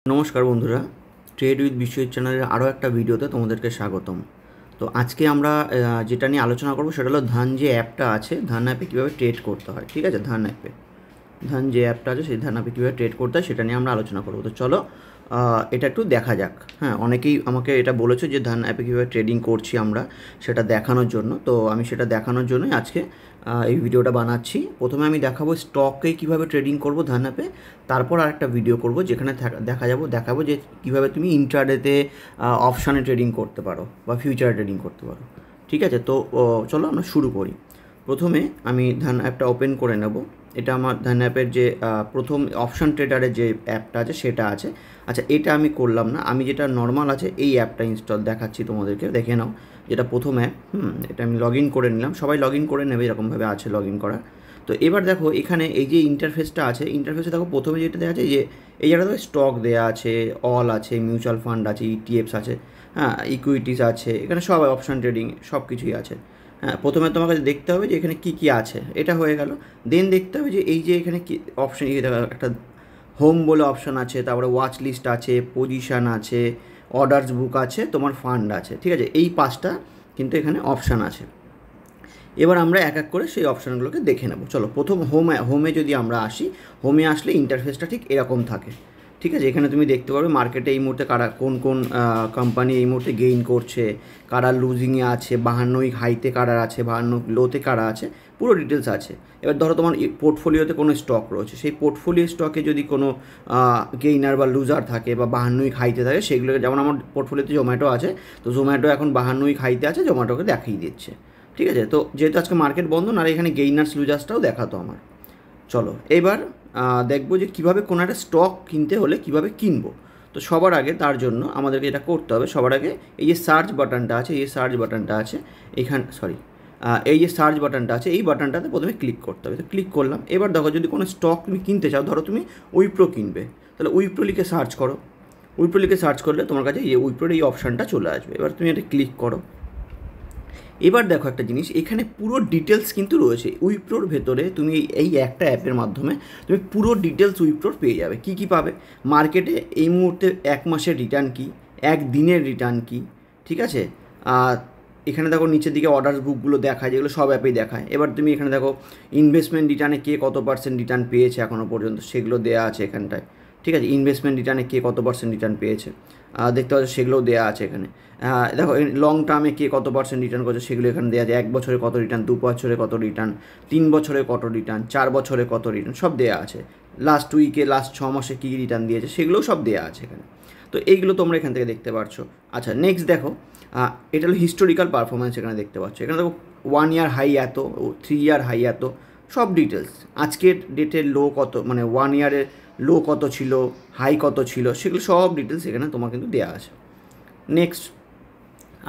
নমস্কার বন্ধুরা, trade with Biswajit চ্যানেলের আরও একটা ভিডিওতে তোমাদেরকে স্বাগতম। তো আজকে আমরা যেটা নিয়ে আলোচনা করবো সেটা হলো ধান যে অ্যাপটা আছে, ধান অ্যাপে কীভাবে ট্রেড করতে হয়। ঠিক আছে, ধান যে অ্যাপটা আছে সেই ধান অ্যাপে কীভাবে ট্রেড করতে হয় সেটা নিয়ে আমরা আলোচনা করবো। তো চলো এটা একটু দেখা যাক। হ্যাঁ, অনেকেই আমাকে এটা বলেছো যে ধান অ্যাপে কীভাবে ট্রেডিং করছি আমরা, সেটা দেখানোর জন্য। তো আমি সেটা দেখানোর জন্যই আজকে এই ভিডিওটা বানাচ্ছি। প্রথমে আমি দেখাবো স্টকে কীভাবে ট্রেডিং করবো ধান অ্যাপে, তারপর আরেকটা ভিডিও করব যেখানে দেখাবো যে কীভাবে তুমি ইন্ট্রাডেতে অপশানে ট্রেডিং করতে পারো বা ফিউচারে ট্রেডিং করতে পারো। ঠিক আছে, তো চলো আমরা শুরু করি। প্রথমে আমি ধান অ্যাপটা ওপেন করে নেব। এটা আমার ধান অ্যাপের যে প্রথম অপশান ট্রেডারের যে অ্যাপটা আছে সেটা আছে। আচ্ছা, এটা আমি করলাম না, আমি যেটা নর্মাল আছে এই অ্যাপটা ইনস্টল দেখাচ্ছি তোমাদেরকে, দেখে নাও। যেটা প্রথম অ্যাপ, এটা আমি লগ ইন করে নিলাম। সবাই লগ ইন করে নেবে, এরকমভাবে আছে লগ ইন করা। তো এবার দেখো এখানে এই যে ইন্টারফেসটা আছে, ইন্টারফেসে দেখো প্রথমে যেটা দেওয়া আছে যে এই জায়গাটা স্টক দেওয়া আছে, অল আছে, মিউচুয়াল ফান্ড আছে, ইটিএফস আছে, হ্যাঁ, ইকুইটিস আছে, এখানে সব অপশান ট্রেডিং সব কিছুই আছে। হ্যাঁ, প্রথমে তোমাকে দেখতে হবে যে এখানে কী কী আছে, এটা হয়ে গেল। দেন দেখতে হবে যে এই যে এখানে কি অপশান, একটা হোম বলে অপশান আছে, তারপরে ওয়াচ লিস্ট আছে, পজিশান আছে, অর্ডার্স বুক আছে, তোমার ফান্ড আছে। ঠিক আছে, এই পাঁচটা কিন্তু এখানে অপশান আছে। এবার আমরা এক এক করে সেই অপশানগুলোকে দেখে নেব। চলো, প্রথম হোমে যদি আমরা আসি, হোমে আসলে ইন্টারফেসটা ঠিক এরকম থাকে। ঠিক আছে, এখানে তুমি দেখতে পারবে মার্কেটে এই মুহূর্তে কারা কোন কোম্পানি এই মুহূর্তে গেইন করছে, কারা লুজিংয়ে আছে, 52 হাইতে কারা আছে, 52 লোতে কারা আছে, পুরো ডিটেলস আছে। এবার ধরো তোমার পোর্টফোলিওতে কোনো স্টক রয়েছে, সেই পোর্টফোলিও স্টকে যদি কোনো গেইনার বা লুজার থাকে বা 52 হাইতে থাকে, সেগুলোকে, যেমন আমার পোর্টফোলিওতে জোম্যাটো আছে, তো জোম্যাটো এখন 52 হাইতে আছে, জোম্যাটোকে দেখিয়ে দিচ্ছে। ঠিক আছে, তো যেহেতু আজকে মার্কেট বন্ধ, আর এখানে গেইনার্স লুজার্সটাও দেখাতো আমার। চলো এবার দেখবো যে কীভাবে কোনো একটা স্টক কিনতে হলে কীভাবে কিনবো। তো সবার আগে তার জন্য আমাদেরকে এটা করতে হবে। সবার আগে এই যে সার্চ বাটনটা আছে, এই সার্চ বাটনটা আছে এই যে সার্চ বাটনটা আছে, এই বাটনটাতে প্রথমে ক্লিক করতে হবে। তো ক্লিক করলাম। এবার দেখো যদি কোনো স্টক তুমি কিনতে চাও, ধরো তুমি উইপ্রো কিনবে, তাহলে উইপ্রো লিখে সার্চ করো। উইপ্রো লিখে সার্চ করলে তোমার কাছে এই উইপ্রোর এই অপশানটা চলে আসবে। এবার তুমি এটা ক্লিক করো। এবার দেখো একটা জিনিস, এখানে পুরো ডিটেলস কিন্তু রয়েছে উইপ্রোর ভেতরে। তুমি এই একটা অ্যাপের মাধ্যমে তুমি পুরো ডিটেলস উইপ্রোর পেয়ে যাবে। কী কী পাবে, মার্কেটে এই মুহূর্তে 1 মাসের রিটার্ন কী, 1 দিনের রিটার্ন কী। ঠিক আছে, এখানে দেখো নিচের দিকে অর্ডার বুকগুলো দেখায়, যেগুলো সব অ্যাপেই দেখায়। এবার তুমি এখানে দেখো ইনভেস্টমেন্ট রিটার্নে কে কত % রিটার্ন পেয়েছে এখনও পর্যন্ত, সেগুলো দেওয়া আছে এখানটায়। ঠিক আছে, ইনভেস্টমেন্ট রিটার্নে কে কত % রিটার্ন পেয়েছে দেখতে পাচ্ছ, সেগুলোও দেওয়া আছে এখানে। দেখো লং টার্মে কে কত % রিটার্ন করছে, সেগুলো এখানে দেওয়া আছে। 1 বছরে কত রিটার্ন, 2 বছরে কত রিটার্ন, 3 বছরে কত রিটার্ন, 4 বছরে কত রিটার্ন, সব দেওয়া আছে। লাস্ট উইকে, লাস্ট 6 মাসে কী রিটার্ন দিয়েছে, সেগুলোও সব দেওয়া আছে এখানে। তো এইগুলো তোমরা এখান থেকে দেখতে পারছো। আচ্ছা, নেক্সট দেখো, এটা হলো হিস্টোরিক্যাল পারফরমেন্স, এখানে দেখতে পাচ্ছ। এখানে দেখো 1 ইয়ার হাই এত, 3 ইয়ার হাই এত, সব ডিটেলস। আজকের ডেটের লো কত, মানে 1 ইয়ারের লো কত ছিল, হাই কত ছিল, সেগুলো সব ডিটেলস এখানে তোমার কিন্তু দেওয়া আছে। নেক্সট,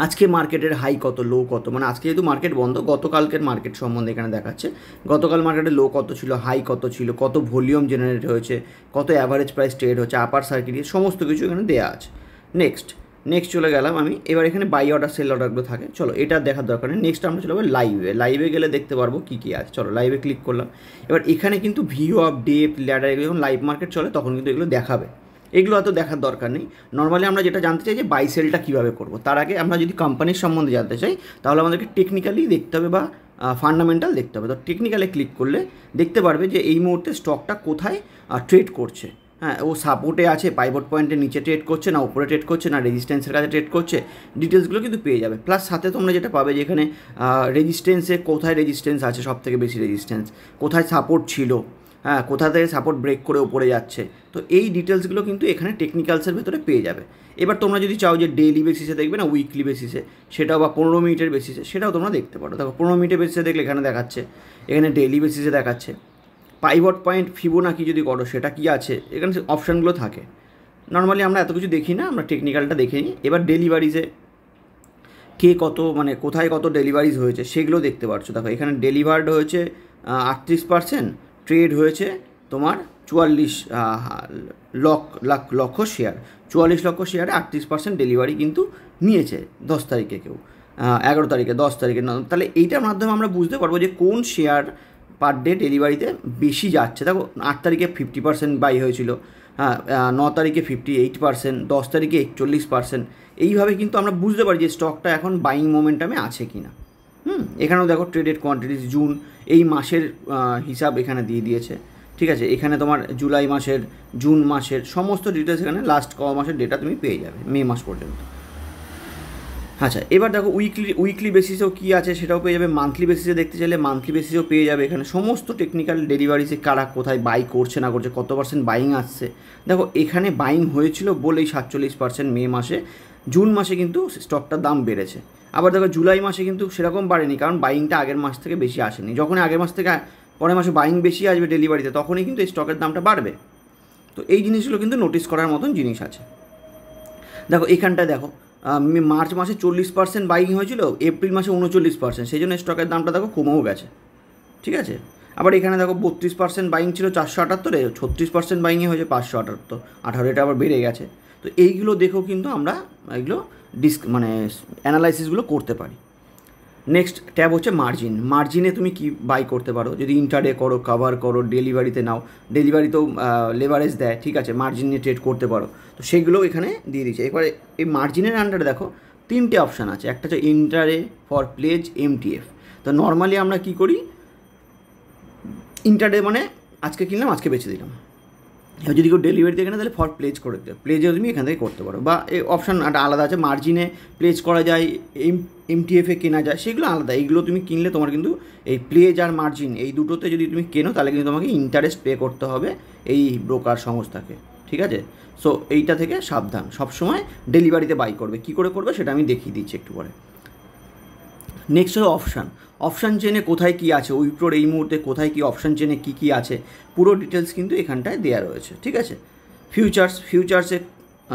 আজকে মার্কেটের হাই কত, লো কত, মানে আজকে যেহেতু মার্কেট বন্ধ, গতকালকের মার্কেট সম্বন্ধে এখানে দেখাচ্ছে। গতকাল মার্কেটের লো কত ছিল, হাই কত ছিল, কত ভলিউম জেনারেট হয়েছে, কত অ্যাভারেজ প্রাইস ট্রেড হচ্ছে, আপার সার্কিট, সমস্ত কিছু এখানে দেওয়া আছে। নেক্সট চলে গেলাম আমি। এবার এখানে বাই অর্ডার, সেল অর্ডারগুলো থাকে। চলো, এটা দেখার দরকার নেই। নেক্সট আমরা চলে যাবো লাইভে গেলে দেখতে পারবো কী কী আছে। চলো লাইভে ক্লিক করলাম। এবার এখানে কিন্তু ভিউ অফ ডেপ, ল্যাডার, এগুলো যখন লাইভ মার্কেট চলে তখন কিন্তু এগুলো দেখাবে। এগুলো অত দেখার দরকার নেই। নর্মালি আমরা যেটা জানতে চাই যে বাই সেলটা কীভাবে করবো, তার আগে আমরা যদি কোম্পানির সম্বন্ধে জানতে চাই তাহলে আমাদেরকে টেকনিক্যালি দেখতে হবে বা ফান্ডামেন্টাল দেখতে হবে। তো টেকনিক্যালে ক্লিক করলে দেখতে পারবে যে এই মুহূর্তে স্টকটা কোথায় ট্রেড করছে। হ্যাঁ, ও সাপোর্টে আছে, পাইভট পয়েন্টের নিচে ট্রেড করছে, না উপরে ট্রেড করছে, না রেজিস্ট্যান্সের কাছে ট্রেড করছে, ডিটেলসগুলো কিন্তু পেয়ে যাবে। প্লাস সাথে তোমরা যেটা পাবে যে এখানে রেজিস্ট্যান্সে কোথায় রেজিস্ট্যান্স আছে, সব থেকে বেশি রেজিস্ট্যান্স কোথায়, সাপোর্ট ছিল, হ্যাঁ, কোথা থেকে সাপোর্ট ব্রেক করে উপরে যাচ্ছে। তো এই ডিটেলসগুলো কিন্তু এখানে টেকনিক্যালসের ভেতরে পেয়ে যাবে। এবার তোমরা যদি চাও যে ডেইলি বেসিসে দেখবে না উইকলি বেসিসে, সেটাও বা 15 মিনিটের বেসিসে, সেটাও তোমরা দেখতে পারো। দেখো 15 মিনিটের বেসিসে দেখলে এখানে দেখাচ্ছে, এখানে ডেইলি বেসিসে দেখাচ্ছে। পাইভট পয়েন্ট, ফিবোনাকি যদি করো সেটা কি আছে, এখানে অপশানগুলো থাকে। নর্মালি আমরা এত কিছু দেখি না, আমরা টেকনিক্যালটা দেখে নিই। এবার ডেলিভারিজে কে কত, মানে কোথায় কত ডেলিভারিজ হয়েছে সেগুলো দেখতে পাচ্ছ। দেখো এখানে ডেলিভার্ড হয়েছে 38%, ট্রেড হয়েছে তোমার 44 লক্ষ শেয়ার, 44 লক্ষ শেয়ারে 38% ডেলিভারি কিন্তু নিয়েছে 10 তারিখে, কেউ 11 তারিখে, 10 তারিখে। তাহলে এইটার মাধ্যমে আমরা বুঝতে পারবো যে কোন শেয়ার পার ডে ডেলিভারিতে বেশি যাচ্ছে। দেখো 8 তারিখে 50% বাই হয়েছিল, হ্যাঁ, 9 তারিখে 58%, 10 তারিখে 41%। এইভাবে কিন্তু আমরা বুঝতে পারি যে স্টকটা এখন বাইং মোমেন্টামে আছে কি না। এখানেও দেখো ট্রেডেড কোয়ান্টিটিস জুন এই মাসের হিসাব এখানে দিয়ে দিয়েছে, ঠিক আছে। এখানে তোমার জুলাই মাসের, জুন মাসের সমস্ত ডিটেলস এখানে লাস্ট মাসের ডেটা তুমি পেয়ে যাবে মে মাস পর্যন্ত। আচ্ছা, এবার দেখো উইকলি বেসিসেও কী আছে সেটাও পেয়ে যাবে, মান্থলি বেসিসে দেখতে চাইলে মান্থলি বেসিসেও পেয়ে যাবে। এখানে সমস্ত টেকনিক্যাল ডেলিভারিসে কারা কোথায় বাই করছে না করছে, কত পার্সেন্ট বাইং আসছে। দেখো এখানে বাইং হয়েছিল বলেই 47% মে মাসে, জুন মাসে কিন্তু স্টকটার দাম বেড়েছে। আবার দেখো জুলাই মাসে কিন্তু সেরকম বাড়েনি, কারণ বাইংটা আগের মাস থেকে বেশি আসেনি। যখন আগের মাস থেকে পরের মাসে বাইং বেশি আসবে ডেলিভারিতে, তখনই কিন্তু এই স্টকের দামটা বাড়বে। তো এই জিনিসগুলো কিন্তু নোটিস করার মতন জিনিস আছে। দেখো এখানটায় দেখো মার্চ মাসে 40% বাইং হয়েছিল, এপ্রিল মাসে 39%, সেই জন্য স্টকের দামটা দেখো কমেও গেছে, ঠিক আছে। আবার এখানে দেখো 32% বাইং ছিল 478-এ, 36% বাইংয়ে হয়েছে 518, এটা আবার বেড়ে গেছে। তো এইগুলো দেখেও কিন্তু আমরা এগুলো অ্যানালাইসিসগুলো করতে পারি। নেক্সট ট্যাব হচ্ছে মার্জিন। মার্জিনে তুমি কি বাই করতে পারো, যদি ইন্টারডে করো, কাভার করো, ডেলিভারিতে নাও, ডেলিভারিতেও লেভারেজ দেয়, ঠিক আছে, মার্জিন নিয়ে ট্রেড করতে পারো। তো সেগুলো এখানে দিয়ে দিচ্ছে। এবারে এই মার্জিনের আন্ডারে দেখো 3টে অপশান আছে, একটা হচ্ছে ইন্টারে, ফর প্লেজ, এমটিএফ। তো নর্মালি আমরা কী করি, ইন্টারডে মানে আজকে কিনলাম আজকে বেচে দিলাম। এবার যদি কেউ ডেলিভারি থেকে না, তাহলে ফর প্লেজ করে দেবে, প্লেজেও তুমি এখান থেকে করতে পারো, বা এই অপশান একটা আলাদা আছে, মার্জিনে প্লেজ করা যায়, এমটিএফে কেনা যায়, সেগুলো আলাদা। এইগুলো তুমি কিনলে তোমার কিন্তু এই প্লেজ আর মার্জিন এই দুটোতে যদি তুমি কেনো, তাহলে কিন্তু তোমাকে ইন্টারেস্ট পে করতে হবে এই ব্রোকার সংস্থাকে, ঠিক আছে। সো এইটা থেকে সাবধান, সবসময় ডেলিভারিতে বাই করবে। কী করে করবে সেটা আমি দেখিয়ে দিচ্ছি একটু পরে। নেক্সট হলো অপশান চেনে কোথায় কী আছে, উইপ্রোর এই মুহূর্তে কোথায় কী অপশান চেনে কী কী আছে, পুরো ডিটেলস কিন্তু এখানটায় দেওয়া রয়েছে, ঠিক আছে। ফিউচার্সে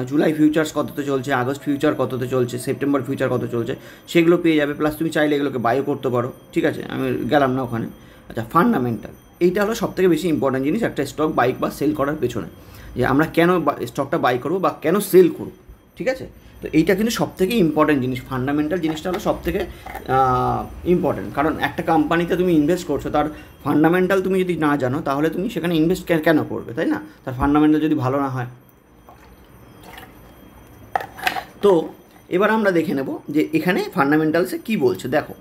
জুলাই ফিউচার্স কততে চলছে, আগস্ট ফিউচার কততে চলছে, সেপ্টেম্বর ফিউচার কত চলছে, সেগুলো পেয়ে যাবে। প্লাস তুমি চাইলে এগুলোকে বাইও করতে পারো, ঠিক আছে, আমি গেলাম না ওখানে। আচ্ছা, ফান্ডামেন্টাল, এইটা হলো সবথেকে বেশি ইম্পর্ট্যান্ট জিনিস একটা স্টক বাই বা সেল করার পেছনে, যে আমরা কেন স্টকটা বাই করবো বা কেন সেল করবো, ঠিক আছে। তো এইটা কিন্তু সবথেকে ইম্পর্ট্যান্ট জিনিস, ফান্ডামেন্টাল জিনিসটা হলো সবথেকে ইম্পর্ট্যান্ট। কারণ একটা কোম্পানিতে তুমি ইনভেস্ট করছো, তার ফান্ডামেন্টাল তুমি যদি না জানো, তাহলে তুমি সেখানে ইনভেস্ট কেন করবে, তাই না? তার ফান্ডামেন্টাল যদি ভালো না হয়। তো এবার আমরা দেখে নেব যে এখানে ফান্ডামেন্টালসে কী বলছে। দেখো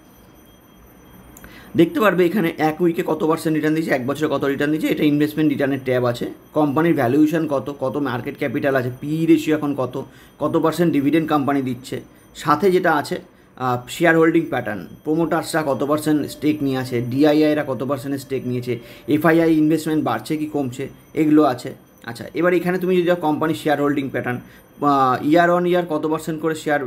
দেখতে পারবে এখানে এক উইকে কত পার্সেন্ট রিটার্ন দিচ্ছে, এক বছরে কত রিটার্ন দিচ্ছে, এটা ইনভেস্টমেন্ট রিটার্নের ট্যাব আছে। কোম্পানির ভ্যালুয়েশন কত মার্কেট ক্যাপিটাল আছে, পি রেশিও এখন কত পার্সেন্ট ডিভিডেন্ড কোম্পানি দিচ্ছে, সাথে যেটা আছে শেয়ার হোল্ডিং প্যাটার্ন, প্রোমোটার্সরা কত পার্সেন্ট স্টেক নিয়ে আছে, ডিআইআইরা কত পার্সেন্টের স্টেক নিয়েছে, এফআইআই ইনভেস্টমেন্ট বাড়ছে কি কমছে, এগুলো আছে। আচ্ছা, এবার এখানে তুমি যদি কোম্পানির share holding pattern, year on year কত পার্সেন্ট করে শেয়ার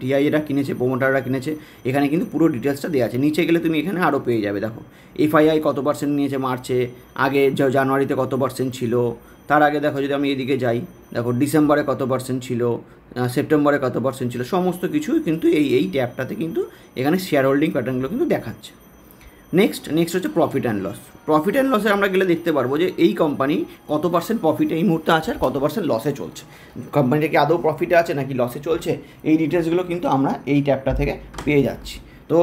ডিআইএরা কিনেছে, প্রোমোটাররা কিনেছে, এখানে কিন্তু পুরো ডিটেলসটা দেওয়া আছে। নিচে গেলে তুমি এখানে আরও পেয়ে যাবে। দেখো এফআইআই কত পার্সেন্ট নিয়েছে মার্চে, আগে জানুয়ারিতে কত পার্সেন্ট ছিল, তার আগে দেখো যদি আমি এদিকে যাই, দেখো ডিসেম্বরে কত পার্সেন্ট ছিল, সেপ্টেম্বরে কত পার্সেন্ট ছিল, সমস্ত কিছু কিন্তু এই ট্যাবটাতে কিন্তু এখানে শেয়ার হোল্ডিং প্যাটার্নগুলো কিন্তু দেখাচ্ছে। নেক্সট হচ্ছে profit and loss. Profit and লসে আমরা গেলে দেখতে পারবো যে এই কোম্পানি কত পার্সেন্ট প্রফিটে এই মুহূর্তে আছে আর কত পার্সেন্ট লসে চলছে, কোম্পানিটা কি আদৌ প্রফিটে আছে নাকি লসে চলছে, এই ডিটেলসগুলো কিন্তু আমরা এই ট্যাবটা থেকে পেয়ে যাচ্ছি। তো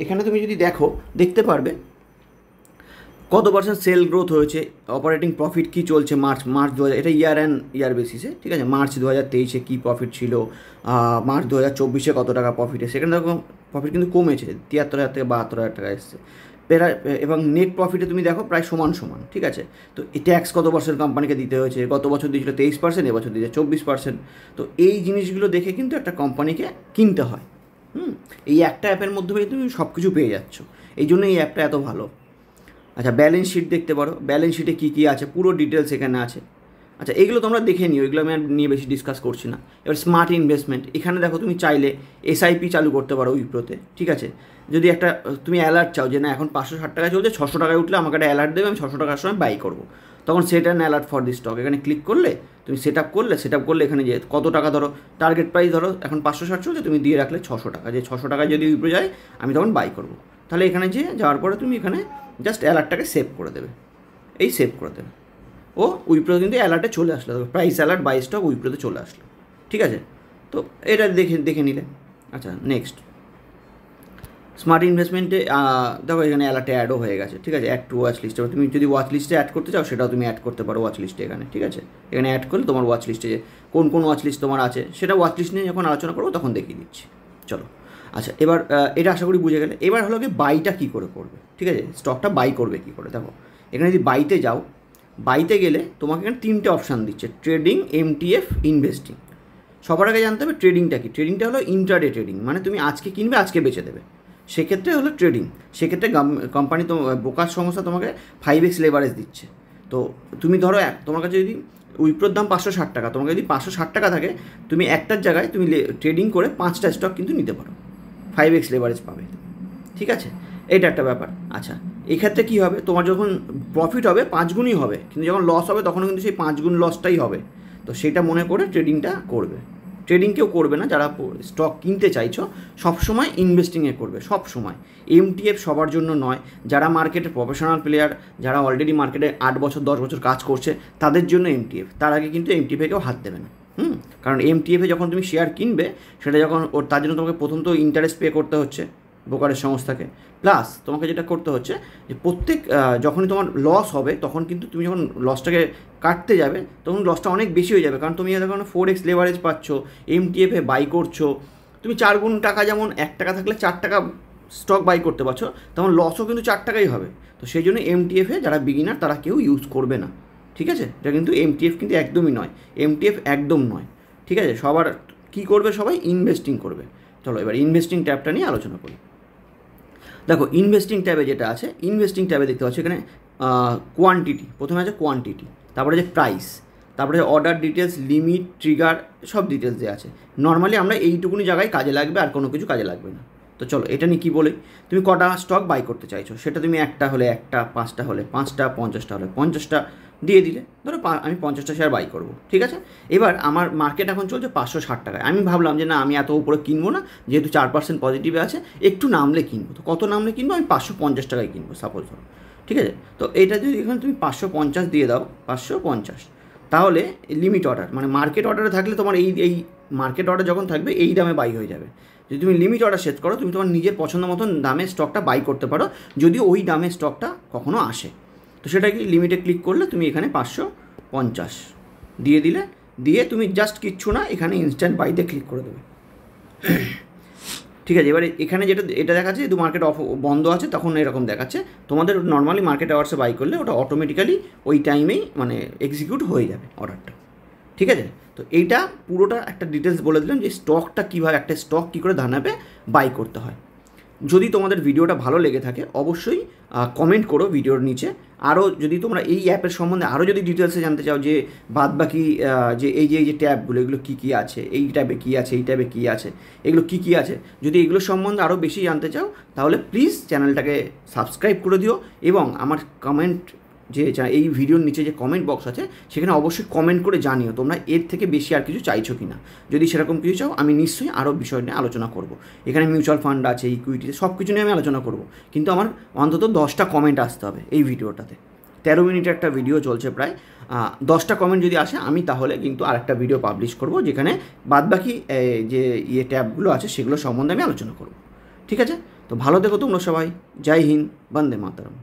এখানে তুমি যদি দেখতে পারবে কত পার্সেন্ট সেল গ্রোথ হয়েছে, অপারেটিং প্রফিট কী চলছে মার্চ 2000, এটা ইয়ার বেসিসে, ঠিক আছে। মার্চ 2023-এ কী প্রফিট ছিল, মার্চ 2024-এ কত টাকা প্রফিটে, সেখানে দেখো প্রফিট কিন্তু কমেছে, 73,000 থেকে 72,000 টাকা এসছে। এবং নেট প্রফিটে তুমি দেখো প্রায় সমান, ঠিক আছে। তো এই ট্যাক্স কত পার্সেন্ট কোম্পানিকে দিতে হয়েছে, গত বছর দিয়েছিল 23%, এবছর দিয়েছে 24%। তো এই জিনিসগুলো দেখে কিন্তু একটা কোম্পানিকে কিনতে হয়। এই একটা অ্যাপের মধ্যে তুমি সব কিছু পেয়ে যাচ্ছ, এই জন্য এই অ্যাপটা এত ভালো। আচ্ছা, ব্যালেন্স শিট দেখতে পারো, ব্যালেন্স শিটে কী কী আছে পুরো ডিটেলস এখানে আছে। আচ্ছা, এগুলো তোমরা দেখে নিও, এগুলো আমি নিয়ে বেশি ডিসকাস করছি না। এবার স্মার্ট ইনভেস্টমেন্ট, এখানে দেখো তুমি চাইলে এসআইপি চালু করতে পারো উইপ্রোতে, ঠিক আছে। যদি একটা তুমি অ্যালার্ট চাও যে না এখন 560 টাকা চলছে, 600 টাকায় উঠলে আমাকে একটা অ্যালার্ট দেবে, আমি 600 টাকার সময় বাই করবো, তখন set an alert for this stock, এখানে ক্লিক করলে তুমি সেট আপ করলে এখানে যে কত টাকা ধরো টার্গেট প্রাইস ধরো এখন 560 চলছে, তুমি দিয়ে রাখলে 600 টাকা, যে 600 টাকায় যদি উইপ্রো যায় আমি তখন বাই করবো। তাহলে এখানে যাওয়ার পরে তুমি এখানে জাস্ট অ্যালার্টটাকে সেভ করে দেবে, সেভ করে দেবে, ও উইপ্রো কিন্তু অ্যালার্টে চলে আসলো, প্রাইস অ্যালার্ট বাই স্টক উইপ্রোতে চলে আসলো, ঠিক আছে। তো এটা দেখে নিলে। আচ্ছা, নেক্সট স্মার্ট ইনভেস্টমেন্টে দেখো এখানে অ্যালার্টে অ্যাডও হয়ে গেছে, ঠিক আছে, অ্যাড টু ওয়াচ লিস্টে। তুমি যদি ওয়াচ লিস্টে অ্যাড করতে চাও সেটাও তুমি অ্যাড করতে পারো ওয়াচ লিস্টে এখানে, ঠিক আছে। এখানে অ্যাড করলে তোমার ওয়াচ লিস্টে কোন কোন ওয়াচ লিস্ট তোমার আছে সেটা ওয়াচ লিস্ট নিয়ে যখন আলোচনা করবো তখন দেখিয়ে দিচ্ছি। চলো আচ্ছা, এবার এটা আশা করি বুঝে গেলে। এবার হলো কি বাইটা কী করে করবে, ঠিক আছে, স্টকটা বাই করবে কী করে। দেখো এখানে যদি বাইতে যাও, বাইতে গেলে তোমাকে এখানে 3টে অপশান দিচ্ছে, ট্রেডিং, এমটিএফ, ইনভেস্টিং। সবার আগে জানতে হবে ট্রেডিংটা কি। ট্রেডিংটা হলো ইন্ট্রাডে ট্রেডিং, মানে তুমি আজকে কিনবে আজকে বেচে দেবে, সেক্ষেত্রে হলো ট্রেডিং। সেক্ষেত্রে কোম্পানি তো ব্রোকার সংস্থা তোমাকে 5x লেভারেজ দিচ্ছে। তো তুমি ধরো তোমার কাছে যদি উইপ্রোর দাম 560 টাকা, তোমাকে যদি 560 টাকা থাকে, তুমি একটার জায়গায় তুমি ট্রেডিং করে 5টা স্টক কিন্তু নিতে পারো, 5x লেভারেজ পাবে, ঠিক আছে। এইটা একটা ব্যাপার। আচ্ছা, এক্ষেত্রে কী হবে, তোমার যখন প্রফিট হবে 5 গুণই হবে, কিন্তু যখন লস হবে তখনও কিন্তু সেই 5 গুণ লসটাই হবে। তো সেটা মনে করে ট্রেডিংটা করবে। ট্রেডিং কেউ করবে না, যারা স্টক কিনতে চাইছো সবসময় ইনভেস্টিংয়ে করবে, সব সময়। এমটিএফ সবার জন্য নয়, যারা মার্কেটে প্রফেশনাল প্লেয়ার, যারা অলরেডি মার্কেটে 8 বছর 10 বছর কাজ করছে তাদের জন্য এমটিএফ। তার আগে কিন্তু এমটিএফে কেউ হাত দেবে না। কারণ এমটিএফে যখন তুমি শেয়ার কিনবে সেটা যখন তার জন্য তোমাকে প্রথম তো ইন্টারেস্ট পে করতে হচ্ছে ব্রোকারের সংস্থাকে, প্লাস তোমাকে যেটা করতে হচ্ছে যে প্রত্যেক যখনই তোমার লস হবে তখন কিন্তু তুমি যখন লসটাকে কাটতে যাবে তখন লসটা অনেক বেশি হয়ে যাবে। কারণ তুমি যখন 4x লেভারেজ পাচ্ছ, এমটিএফে বাই করছো, তুমি 4 গুণ টাকা, যেমন 1 টাকা থাকলে 4 টাকা স্টক বাই করতে পারছো, তখন লসও কিন্তু 4 টাকাই হবে। তো সেই জন্য এমটিএফে যারা বিগিনার তারা কেউ ইউজ করবে না, ঠিক আছে। এটা কিন্তু এমটিএফ কিন্তু একদমই নয়, এমটিএফ একদম নয়, ঠিক আছে। সবার কী করবে, সবাই ইনভেস্টিং করবে। চলো এবার ইনভেস্টিং ট্যাবটা নিয়ে আলোচনা করি। দেখো ইনভেস্টিং ট্যাবে যেটা আছে, ইনভেস্টিং ট্যাবে দেখতে পাচ্ছ এখানে কোয়ান্টিটি, প্রথমে আছে কোয়ান্টিটি, তারপরে আছে প্রাইস, তারপরে অর্ডার ডিটেলস, লিমিট, ট্রিগার, সব ডিটেলস দেওয়া আছে। নর্মালি আমরা এইটুকুনি জায়গায় কাজে লাগবে, আর কোনো কিছু কাজে লাগবে না। তো চলো এটা নিয়ে কী বলে, তুমি কটা স্টক বাই করতে চাইছো সেটা তুমি 1টা হলে 1টা, 5টা হলে 5টা, 50টা হলে 50টা দিয়ে দিলে। ধরো আমি 50টা শেয়ার বাই করবো, ঠিক আছে। এবার আমার মার্কেট এখন চলছে 560 টাকায়, আমি ভাবলাম যে না আমি এত উপরে কিনবো না, যেহেতু 4% পজিটিভে আছে, একটু নামলে কিনবো। তো কত নামলে কিনবো, আমি 550 টাকায় কিনবো সাপোজ ধরো, ঠিক আছে। তো এটা যদি এখানে তুমি 550 দিয়ে দাও, 550, তাহলে লিমিট অর্ডার, মানে মার্কেট অর্ডারে থাকলে তোমার এই মার্কেট অর্ডার যখন থাকবে এই দামে বাই হয়ে যাবে। যদি তুমি লিমিট অর্ডার সেট করো, তুমি তোমার নিজের পছন্দ মতন দামে স্টকটা বাই করতে পারো, যদি ওই দামে স্টকটা কখনো আসে। তো সেটা কি, লিমিটে ক্লিক করলে তুমি এখানে 550 দিয়ে দিলে, দিয়ে তুমি জাস্ট কিচ্ছু না, এখানে ইনস্ট্যান্ট বাইতে ক্লিক করে দেবে, ঠিক আছে। এবারে এখানে যেটা এটা দেখাচ্ছে যেহেতু মার্কেট বন্ধ আছে তখন এরকম দেখাচ্ছে। তোমাদের নর্মালি মার্কেট আওয়ার্সে বাই করলে ওটা অটোমেটিক্যালি ওই টাইমেই মানে এক্সিকিউট হয়ে যাবে অর্ডারটা, ঠিক আছে। তো এইটা পুরোটা একটা ডিটেলস বলে দিলাম যে স্টকটা কীভাবে, একটা স্টক কী করে ধান অ্যাপে বাই করতে হয়। যদি তোমাদের ভিডিওটা ভালো লেগে থাকে অবশ্যই কমেন্ট করো ভিডিওর নিচে। আরও যদি তোমরা এই অ্যাপের সম্বন্ধে আরও যদি ডিটেলসে জানতে চাও, যে বাদবাকি যে এই যে ট্যাবগুলো এগুলো কী কী আছে, এই ট্যাবে কী আছে, এই ট্যাবে কী আছে, এগুলো কী কী আছে, যদি এগুলোর সম্বন্ধে আরও বেশি জানতে চাও তাহলে প্লিজ চ্যানেলটাকে সাবস্ক্রাইব করে দিও। এবং আমার কমেন্ট যে এই ভিডিওর নিচে যে কমেন্ট বক্স আছে সেখানে অবশ্যই কমেন্ট করে জানিও তোমরা এর থেকে বেশি আর কিছু চাইছো কি না। যদি সেরকম কিছু চাও আমি নিশ্চয়ই আরও বিষয় নিয়ে আলোচনা করব। এখানে মিউচুয়াল ফান্ড আছে, ইকুইটি, সব কিছু নিয়ে আমি আলোচনা করব, কিন্তু আমার অন্তত 10টা কমেন্ট আসতে হবে এই ভিডিওটাতে। 13 মিনিটের একটা ভিডিও চলছে প্রায়, 10টা কমেন্ট যদি আসে আমি তাহলে কিন্তু আরেকটা ভিডিও পাবলিশ করব যেখানে বাদবাকি যে ট্যাবগুলো আছে সেগুলো সম্বন্ধে আমি আলোচনা করব, ঠিক আছে। তো ভালো থেকো তোমরা সবাই, জয় হিন্দ, বন্দে মাতরম।